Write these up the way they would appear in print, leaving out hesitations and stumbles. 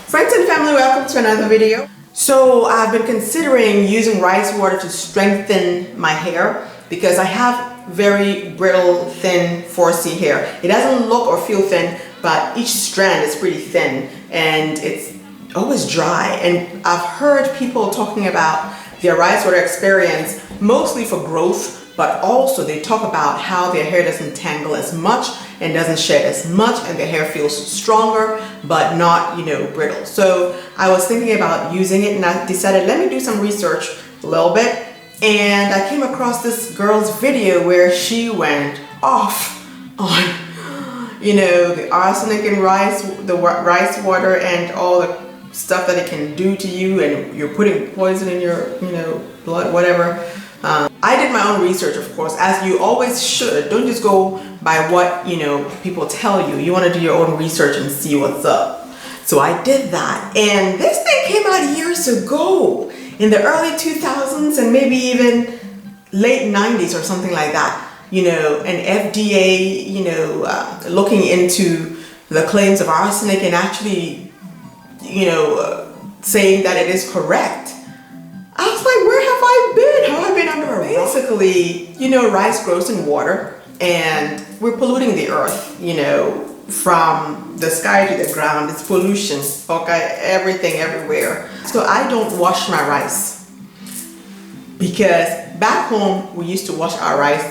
Friends and family, welcome to another video. So I've been considering using rice water to strengthen my hair because I have very brittle, thin 4C hair. It doesn't look or feel thin, but each strand is pretty thin and it's always dry. And I've heard people talking about their rice water experience mostly for growth, but also they talk about how their hair doesn't tangle as much and doesn't shed as much, and their hair feels stronger but not, brittle. So I was thinking about using it and I decided, let me do some research a little bit, and I came across this girl's video where she went off on the arsenic in rice, the rice water, and all the stuff that it can do to you, and you're putting poison in your blood, whatever. I did my own research, of course, as you always should. Don't just go by what people tell you. You want to do your own research and see what's up. So I did that, and this thing came out years ago in the early 2000s and maybe even late 90s or something like that. An FDA looking into the claims of arsenic and actually saying that it is correct. I was like, where have I been? Have I been under a rock? Basically, rice grows in water, and we're polluting the earth, from the sky to the ground. It's pollution, okay, everything, everywhere. So I don't wash my rice because back home we used to wash our rice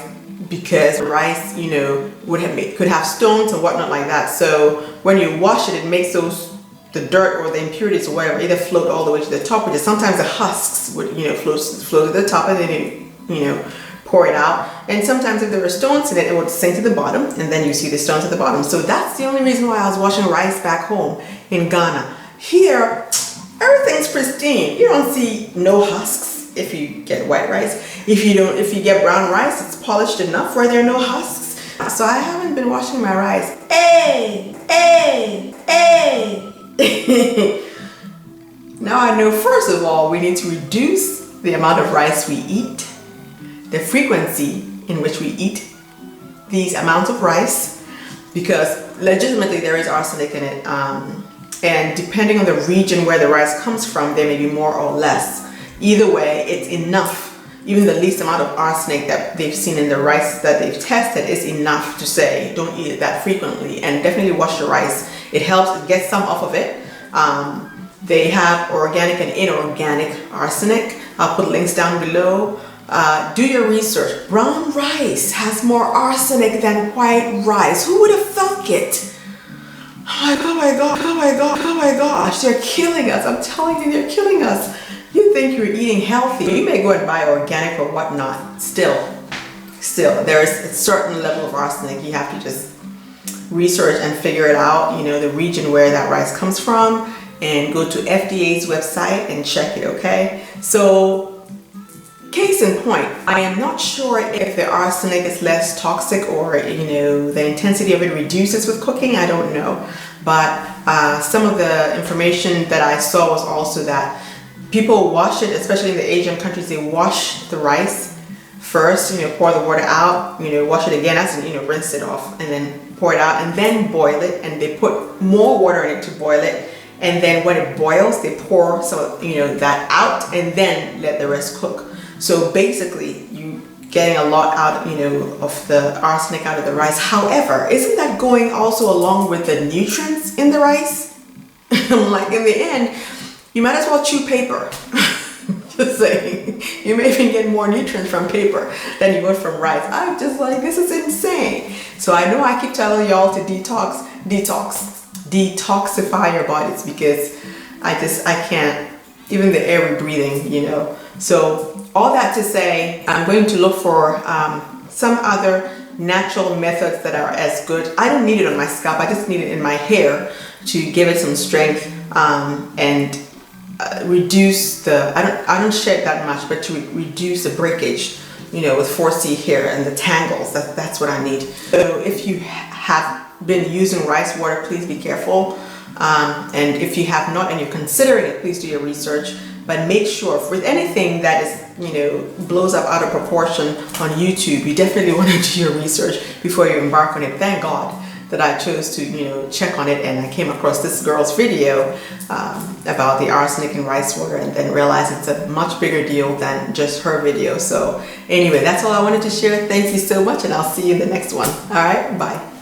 because rice, could have stones and whatnot like that. So when you wash it, it makes the dirt or the impurities or whatever either float all the way to the top, which is sometimes the husks would float to the top, and then you pour it out. And sometimes if there were stones in it, it would sink to the bottom, and then you see the stones at the bottom. So that's the only reason why I was washing rice back home in Ghana. Here, everything's pristine. You don't see no husks if you get white rice. If you get brown rice, it's polished enough where there are no husks. So I haven't been washing my rice. Now I know, first of all, we need to reduce the amount of rice we eat, the frequency in which we eat these amounts of rice, because legitimately there is arsenic in it, and depending on the region where the rice comes from, there may be more or less. Either way, it's enough. Even the least amount of arsenic that they've seen in the rice that they've tested is enough to say don't eat it that frequently, and definitely wash your rice. It helps get some off of it. They have organic and inorganic arsenic. I'll put links down below. Do your research. Brown rice has more arsenic than white rice. Who would have thunk it? Oh my gosh, they're killing us. I'm telling you, they're killing us. You think you're eating healthy. You may go and buy organic or whatnot. Still, there is a certain level of arsenic. You have to just research and figure it out, the region where that rice comes from, and go to FDA's website and check it, okay? So, case in point, I am not sure if the arsenic is less toxic or, the intensity of it reduces with cooking. I don't know. But some of the information that I saw was also that people wash it, especially in the Asian countries, they wash the rice first, pour the water out, wash it again, as in, rinse it off, and then pour it out, and then boil it, and they put more water in it to boil it, and then when it boils, they pour some of, that out, and then let the rest cook. So basically, you getting a lot out, of the arsenic out of the rice. However, isn't that going also along with the nutrients in the rice? Like in the end, you might as well chew paper. Just saying, you may even get more nutrients from paper than you would from rice. I'm just like, this is insane. So I know I keep telling y'all to detoxify your bodies, because I can't, even the air we're breathing, So all that to say, I'm going to look for some other natural methods that are as good. I don't need it on my scalp. I just need it in my hair to give it some strength and reduce the, I don't shed that much, but to reduce the breakage, with 4C hair and the tangles. That's what I need. So if you have been using rice water, please be careful. And if you have not and you're considering it, please do your research. But make sure with anything that is, blows up out of proportion on YouTube, you definitely want to do your research before you embark on it. Thank God that I chose to, you know, check on it, and I came across this girl's video about the arsenic in rice water, and then realized it's a much bigger deal than just her video. So anyway, that's all I wanted to share. Thank you so much, and I'll see you in the next one. All right, bye.